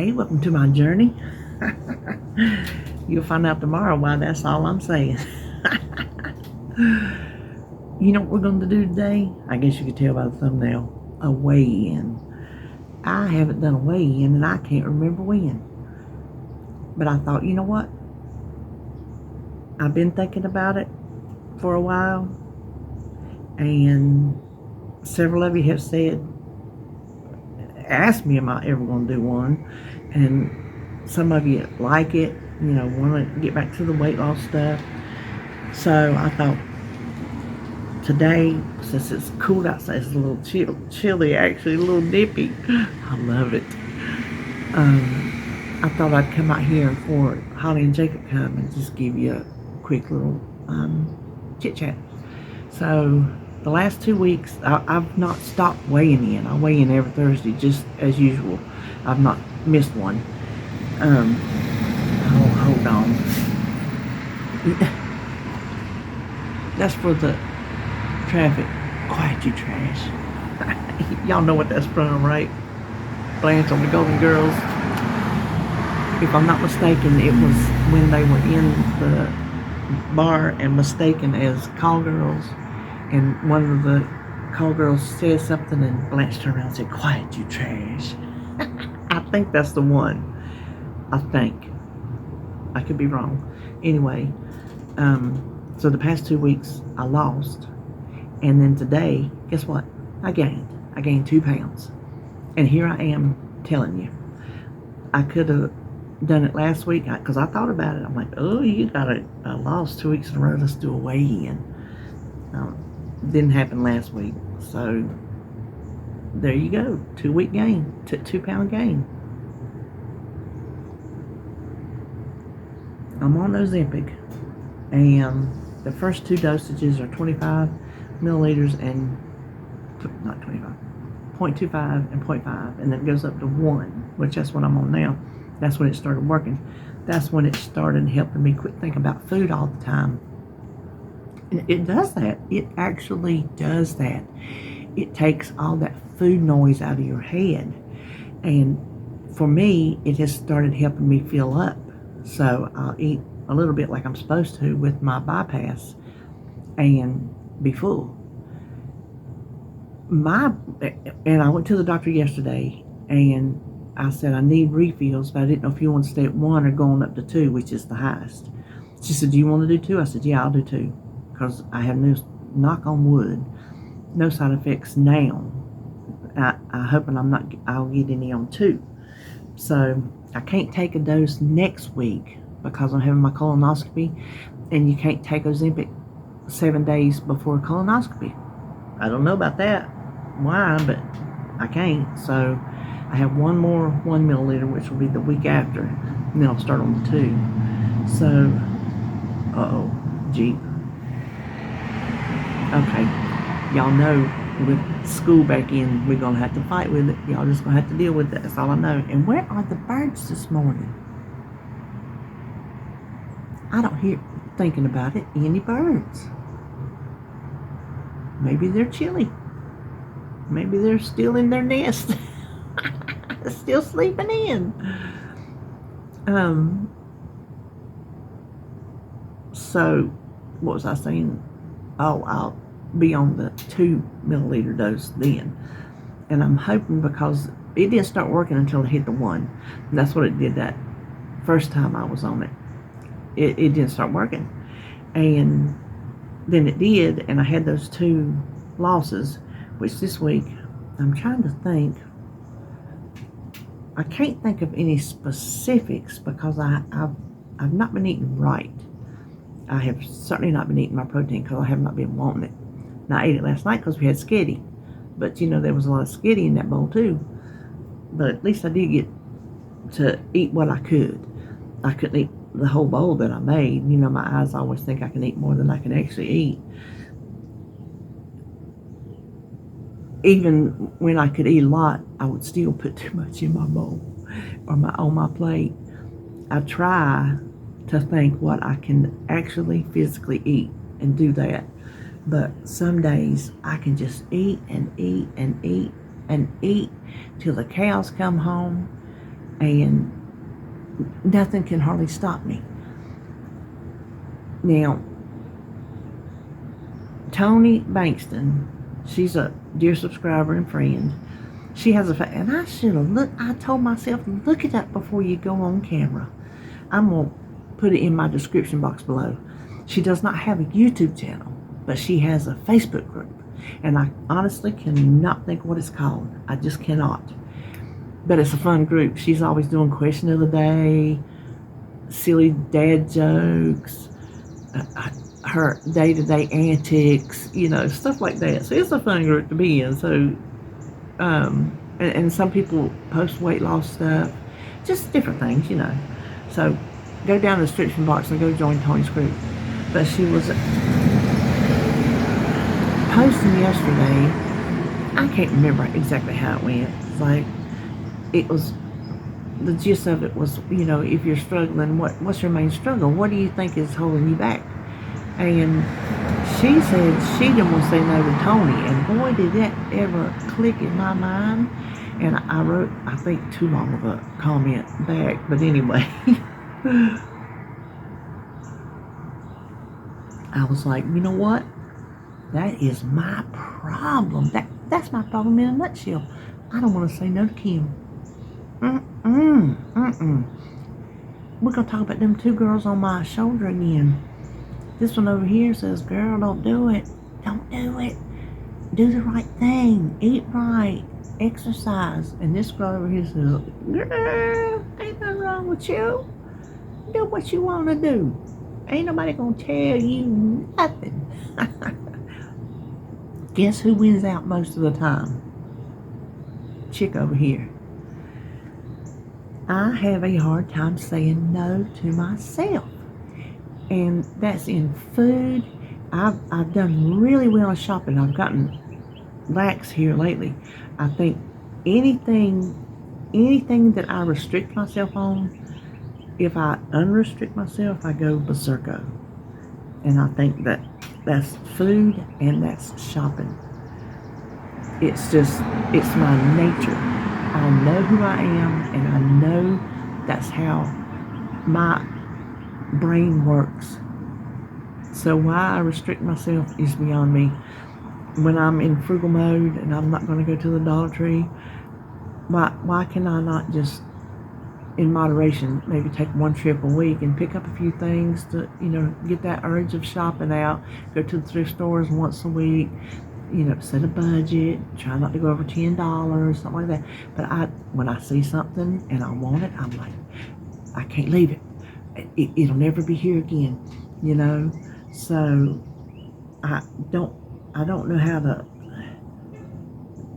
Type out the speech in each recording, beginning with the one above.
Hey, welcome to my journey. You'll find out tomorrow why that's all I'm saying. You know what we're going to do today? I guess you could tell by the thumbnail. A weigh-in. I haven't done a weigh-in and I can't remember when. But I thought, you know what? I've been thinking about it for a while. And several of you have asked me am I ever going to do one. And some of you like it, want to get back to the weight loss stuff. So I thought today, since it's cool outside, it's a little chilly actually, a little nippy. I love it. I thought I'd come out here before Holly and Jacob come and just give you a quick little chit chat. So the last 2 weeks, I've not stopped weighing in. I weigh in every Thursday, just as usual. I've not missed one. Hold on. That's for the traffic. Quiet, you trash. Y'all know what that's from, right? Blanche on the Golden Girls. If I'm not mistaken, it was when they were in the bar and mistaken as call girls, and one of the call girls said something and Blanche turned around and said, "Quiet, you trash." I think that's the one. I think. I could be wrong. Anyway, so the past 2 weeks I lost, and then today, guess what? I gained 2 pounds, and here I am telling you. I could have done it last week because I thought about it. I'm like, oh, you got a loss 2 weeks in a row. Let's do a weigh-in. Didn't happen last week, so there you go. 2 week gain, 2 pound gain. I'm on Ozempic, and the first 2 dosages are 25 milliliters and not 25, 0.25 and 0.5, and then it goes up to 1, which that's what I'm on now. That's when it started working. That's when it started helping me quit thinking about food all the time. And it does that. It actually does that. It takes all that food noise out of your head. And for me, it has started helping me fill up. So I'll eat a little bit like I'm supposed to with my bypass and be full. And I went to the doctor yesterday and I said I need refills, but I didn't know if you want to stay at 1 or going up to 2, which is the highest. She said, "Do you want to do 2?" I said, "Yeah, I'll do 2, because I have no, knock on wood, no side effects now. I'm hoping I'll get any on 2. So I can't take a dose next week because I'm having my colonoscopy, and you can't take Ozempic 7 days before colonoscopy. I don't know about that, why, but I can't. So I have one more 1 milliliter, which will be the week after, and then I'll start on the 2. So, Jeep. Okay, y'all know with school back in, we're gonna have to fight with it. Y'all just gonna have to deal with it. That's all I know. And where are the birds this morning? I don't hear, thinking about it, any birds. Maybe they're chilly. Maybe they're still in their nest. Still sleeping in. So what was I saying? Oh, I'll be on the 2 milliliter dose then. And I'm hoping, because it didn't start working until it hit the 1. And that's what it did that first time I was on it. It didn't start working. And then it did, and I had those 2 losses, which this week, I'm trying to think. I can't think of any specifics because I've not been eating right. I have certainly not been eating my protein because I have not been wanting it. And I ate it last night because we had skitty. But there was a lot of skitty in that bowl too. But at least I did get to eat what I could. I couldn't eat the whole bowl that I made. My eyes always think I can eat more than I can actually eat. Even when I could eat a lot, I would still put too much in my bowl or on my plate. I try to think what I can actually physically eat and do that. But some days I can just eat and eat and eat and eat till the cows come home, and nothing can hardly stop me. Now, Tony Bankston, she's a dear subscriber and friend. She has and I should have I told myself, look it up before you go on camera. I'm going to put it in my description box below. She does not have a YouTube channel, but she has a Facebook group. And I honestly cannot think what it's called. I just cannot. But it's a fun group. She's always doing question of the day, silly dad jokes, her day-to-day antics, stuff like that. So it's a fun group to be in. So, and some people post weight loss stuff, just different things, So go down the description box and go join Tony's group. But she was posting yesterday. I can't remember exactly how it went. It's like, the gist of it was, if you're struggling, what's your main struggle? What do you think is holding you back? And she said she didn't want to say no to Tony, and boy, did that ever click in my mind. And I wrote, I think, too long of a comment back, but anyway, I was like, you know what? That is my problem. That's my problem in a nutshell. I don't want to say no to Kim. We're going to talk about them two girls on my shoulder again. This one over here says, girl, don't do it. Don't do it. Do the right thing. Eat right. Exercise. And this girl over here says, girl, ain't nothing wrong with you. Do what you want to do. Ain't nobody going to tell you nothing. Guess who wins out most of the time? Chick over here. I have a hard time saying no to myself. And that's in food. I've done really well in shopping. I've gotten lax here lately. I think anything that I restrict myself on, if I unrestrict myself, I go berserko. And I think that's food and that's shopping. It's my nature. I know who I am, and I know that's how my brain works. So why I restrict myself is beyond me. When I'm in frugal mode and I'm not going to go to the Dollar Tree, why can I not just, in moderation, maybe take one trip a week and pick up a few things to, get that urge of shopping out, go to the thrift stores once a week, set a budget, try not to go over $10, something like that. But when I see something and I want it, I'm like, I can't leave it. It'll never be here again, So I don't know how to,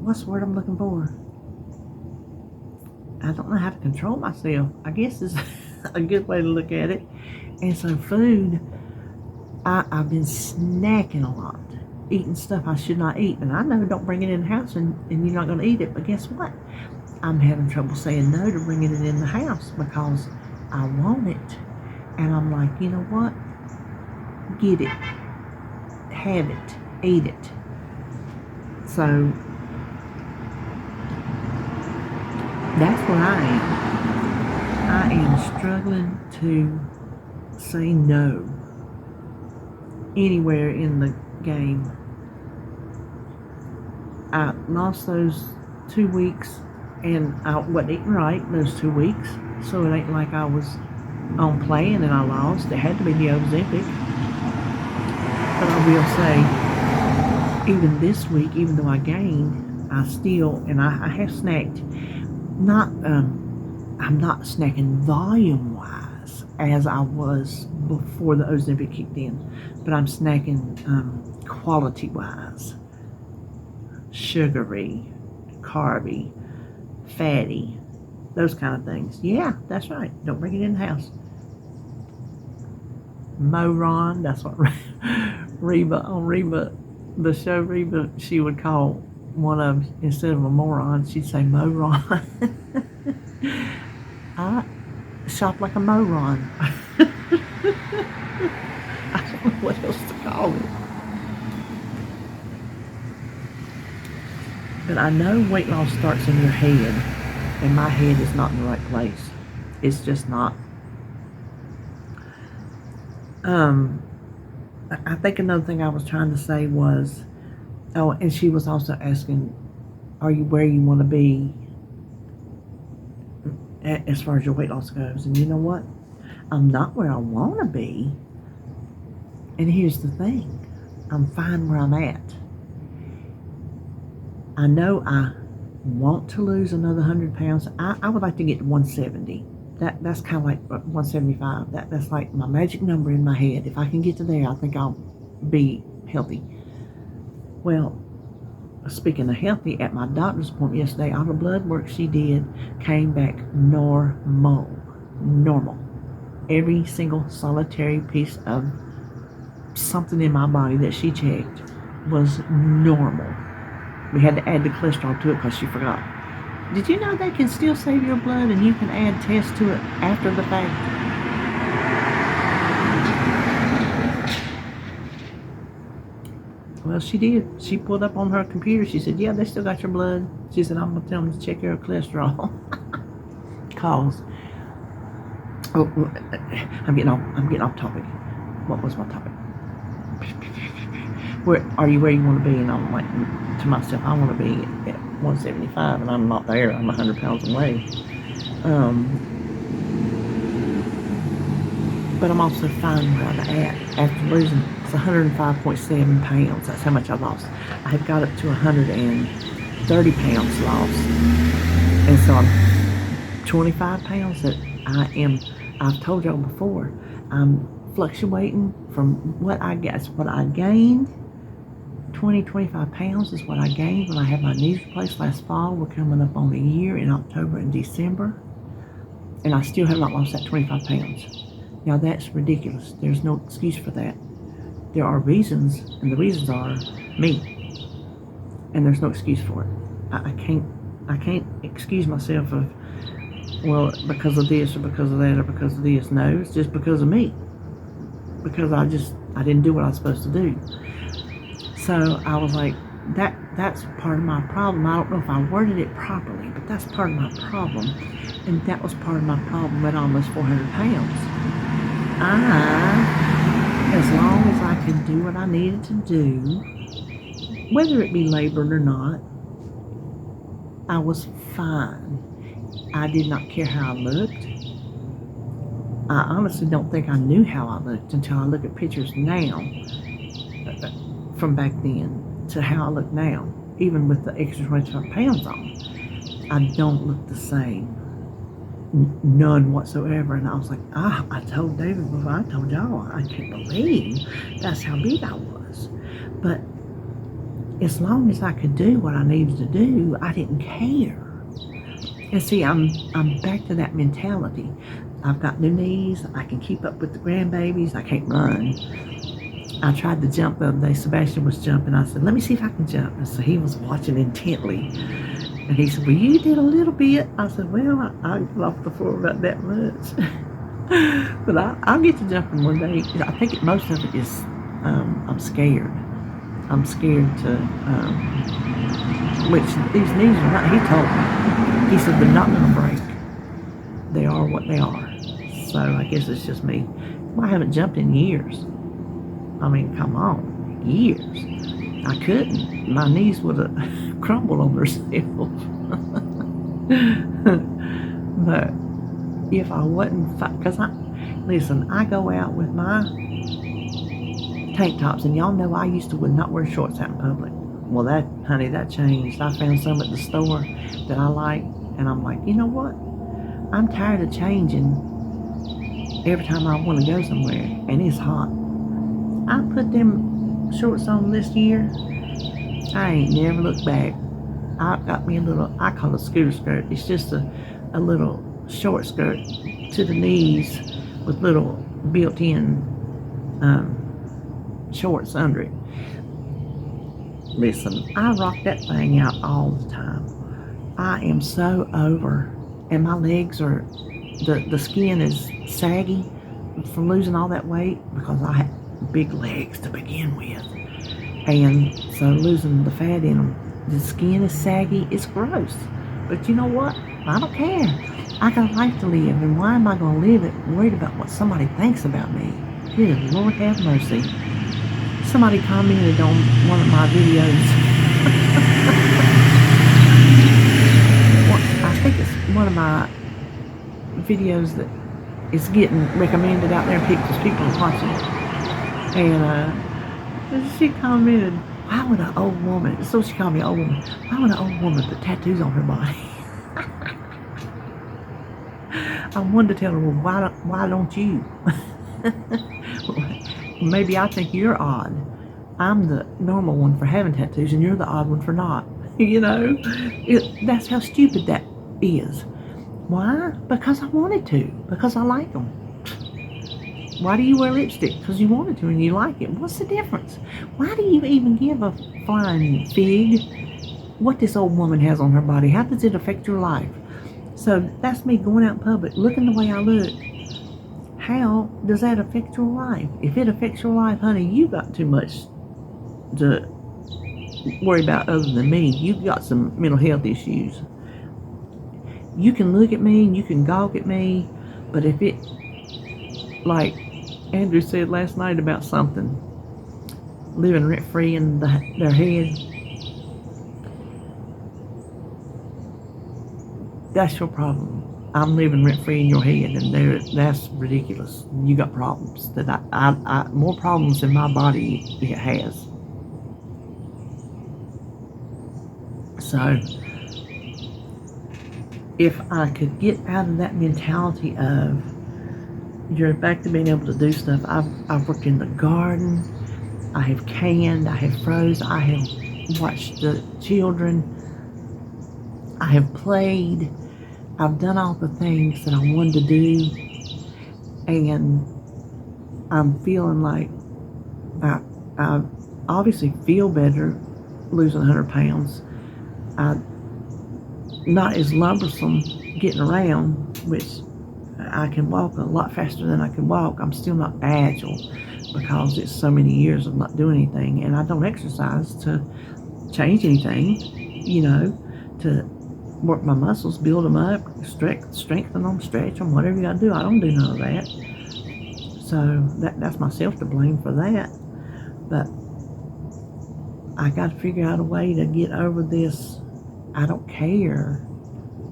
what's the word I'm looking for? I don't know how to control myself, I guess is a good way to look at it. And so food, I've been snacking a lot, eating stuff I should not eat. And I know, don't bring it in the house and you're not going to eat it. But guess what? I'm having trouble saying no to bringing it in the house because I want it. And I'm like, you know what? Get it. Have it. Eat it. So that's where I am. I am struggling to say no anywhere in the game. I lost those 2 weeks and I wasn't eating right those 2 weeks, so it ain't like I was on plan and I lost. It had to be the Ozempic. But I will say, even this week, even though I gained, I still, and I have snacked, I'm not snacking volume-wise as I was before the Ozempic kicked in, but I'm snacking quality-wise. Sugary, carby, fatty, those kind of things. Yeah, that's right. Don't bring it in the house. Moron, that's what Reba, the show Reba, she would call one of them, instead of a moron, she'd say moron. I shop like a moron. I don't know what else to call it. But I know weight loss starts in your head. and my head is not in the right place. It's just not. I think another thing I was trying to say was, oh, and she was also asking, are you where you want to be as far as your weight loss goes? And you know what? I'm not where I want to be. And here's the thing. I'm fine where I'm at. I know I want to lose another 100 pounds. I would like to get to 170. That's kind of like 175. That's like my magic number in my head. If I can get to there, I think I'll be healthy. Well, speaking of healthy, at my doctor's appointment yesterday, all the blood work she did came back normal. Every single solitary piece of something in my body that she checked was normal. We had to add the cholesterol to it because she forgot. Did you know they can still save your blood and you can add tests to it after the fact? Well, she did. She pulled up on her computer. She said, yeah, they still got your blood. She said, I'm going to tell them to check your cholesterol. Cause, I'm getting off topic. What was my topic? Where are you where you want to be? And I'm like, to myself, I want to be at 175, and I'm not there. I'm 100 pounds away. But I'm also fine where I'm at. After losing, it's 105.7 pounds. That's how much I lost. I have got up to 130 pounds lost. And so I'm 25 pounds that I've told y'all before, I'm fluctuating from what I guess, what I gained. 25 pounds is what I gained when I had my knees replaced last fall. We're coming up on a year in October and December. And I still have not lost that 25 pounds. Now that's ridiculous. There's no excuse for that. There are reasons, and the reasons are me. And there's no excuse for it. I can't excuse myself of, well, because of this or because of that or because of this. No, it's just because of me. Because I didn't do what I was supposed to do. So I was like, that's part of my problem. I don't know if I worded it properly, but that's part of my problem. And that was part of my problem at almost 400 pounds. As long as I could do what I needed to do, whether it be labored or not, I was fine. I did not care how I looked. I honestly don't think I knew how I looked until I look at pictures now, from back then to how I look now. Even with the extra 25 pounds on, I don't look the same. None whatsoever. And I was like, I told David before, I told y'all, I can't believe that's how big I was. But as long as I could do what I needed to do, I didn't care. And see, I'm back to that mentality. I've got new knees. I can keep up with the grandbabies. I can't run. I tried to jump the other day. Sebastian was jumping. I said, let me see if I can jump. And so he was watching intently. And he said, well, you did a little bit. I said, well, I got off the floor about that much. But I'll get to jumping one day. I think most of it is I'm scared. I'm scared to, which these knees are not, he told me. He said, they're not going to break. They are what they are. So I guess it's just me. Well, I haven't jumped in years. I mean, come on, years. I couldn't. My knees would have crumbled on themselves. But if I wasn't, because I go out with my tank tops, and y'all know I would not wear shorts out in public. Well, that changed. I found some at the store that I like, and I'm like, you know what? I'm tired of changing every time I want to go somewhere, and it's hot. I put them shorts on this year. I ain't never looked back. I got me a little, I call it a scooter skirt. It's just a little short skirt to the knees with little built-in shorts under it. Listen, I rock that thing out all the time. I am so over, and my legs are, the skin is saggy from losing all that weight because I had big legs to begin with. And so losing the fat in them, the skin is saggy. It's gross. But you know what? I don't care. I got a life to live, and why am I going to live it worried about what somebody thinks about me? Good Lord have mercy. Somebody commented on one of my videos. I think it's one of my videos that is getting recommended out there because people are watching it. And she commented, why would an old woman, so she called me an old woman, why would an old woman put tattoos on her body? I wanted to tell her, well, why don't you? Maybe I think you're odd. I'm the normal one for having tattoos, and you're the odd one for not. You know, that's how stupid that is. Why? Because I wanted to. Because I like them. Why do you wear lipstick? Because you wanted to and you like it. What's the difference? Why do you even give a flying fig what this old woman has on her body? How does it affect your life? So that's me going out in public, looking the way I look. How does that affect your life? If it affects your life, honey, you got too much to worry about other than me. You've got some mental health issues. You can look at me and you can gawk at me, but if it, like Andrew said last night about something, living rent-free in their head, that's your problem. I'm living rent-free in your head, and that's ridiculous. You got problems that I more problems than my body it has. So if I could get out of that mentality of you're back to being able to do stuff. I've worked in the garden. I have canned. I have froze. I have watched the children. I have played. I've done all the things that I wanted to do, and I'm feeling like I obviously feel better losing 100 pounds. Not as lumbersome getting around, which I can walk a lot faster than I can walk. I'm still not agile because it's so many years of not doing anything, and I don't exercise to change anything, you know, to work my muscles, build them up, strengthen them, stretch them, whatever you got to do. I don't do none of that. So that's myself to blame for that. But I got to figure out a way to get over this I don't care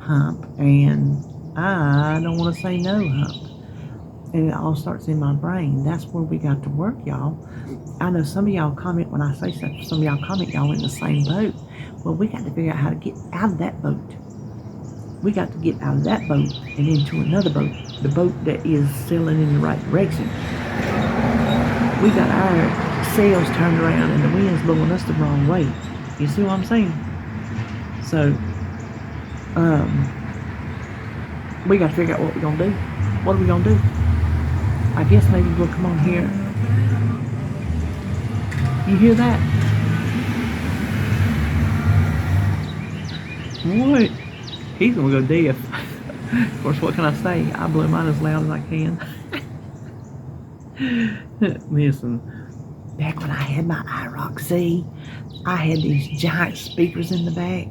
hump, and I don't want to say no hump. And it all starts in my brain. That's where we got to work, y'all. I know some of y'all comment when I say stuff. Some of y'all comment y'all in the same boat. Well, we got to figure out how to get out of that boat. We got to get out of that boat and into another boat. The boat that is sailing in the right direction. We got our sails turned around and the wind's blowing us the wrong way. You see what I'm saying? So, we got to figure out what we're going to do. What are we going to do? I guess maybe we'll come on here. You hear that? What? He's going to go deaf. Of course, what can I say? I blow mine as loud as I can. Listen, back when I had my IROC C, I had these giant speakers in the back.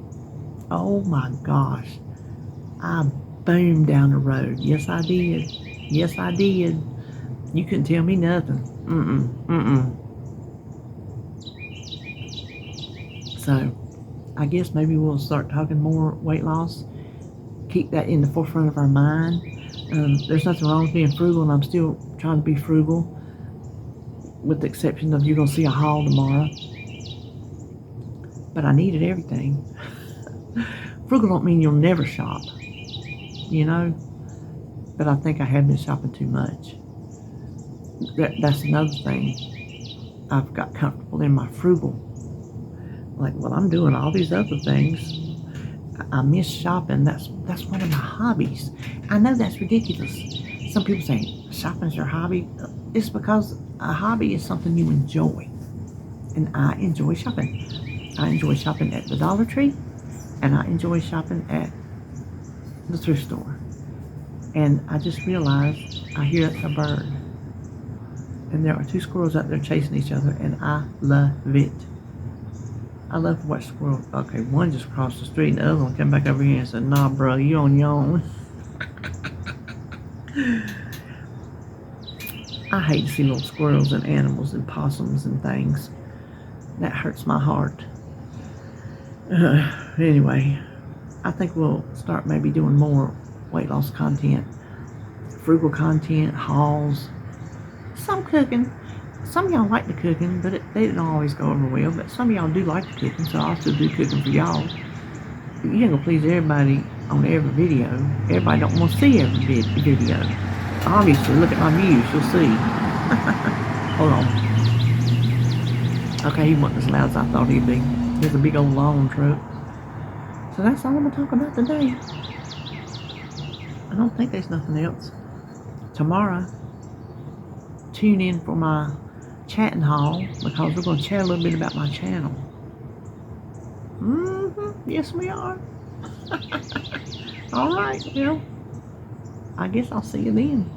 Oh my gosh. I boomed down the road. Yes, I did. Yes, I did. You couldn't tell me nothing. So, I guess maybe we'll start talking more weight loss. Keep that in the forefront of our mind. There's nothing wrong with being frugal, and I'm still trying to be frugal, with the exception of you're going to see a haul tomorrow. But I needed everything. Frugal don't mean you'll never shop, you know, but I think I have been shopping too much. That's another thing. I've got comfortable in my frugal. Like, well, I'm doing all these other things. I miss shopping. That's one of my hobbies. I know that's ridiculous. Some people say shopping's your hobby. It's because a hobby is something you enjoy, and I enjoy shopping. I enjoy shopping at the Dollar Tree, and I enjoy shopping at the thrift store. And I just realized I hear a bird, and there are two squirrels out there chasing each other, and I love it. I love to watch squirrels. Okay, one just crossed the street and the other one came back over here and said, nah, bro, you on your own. I hate to see little squirrels and animals and possums and things. That hurts my heart. Anyway, I think we'll start maybe doing more weight loss content, frugal content, hauls, some cooking. Some of y'all like the cooking, but they don't always go over well. But some of y'all do like the cooking, so I'll still do cooking for y'all. You ain't gonna please everybody on every video. Everybody don't want to see every video. Obviously, look at my views, you'll see. Hold on. Okay, he wasn't as loud as I thought he'd be. There's a big old lawn truck. So that's all I'm gonna talk about today. I don't think there's nothing else. Tomorrow, tune in for my chatting hall because we're going to chat a little bit about my channel. Yes, we are. All right, well, I guess I'll see you then.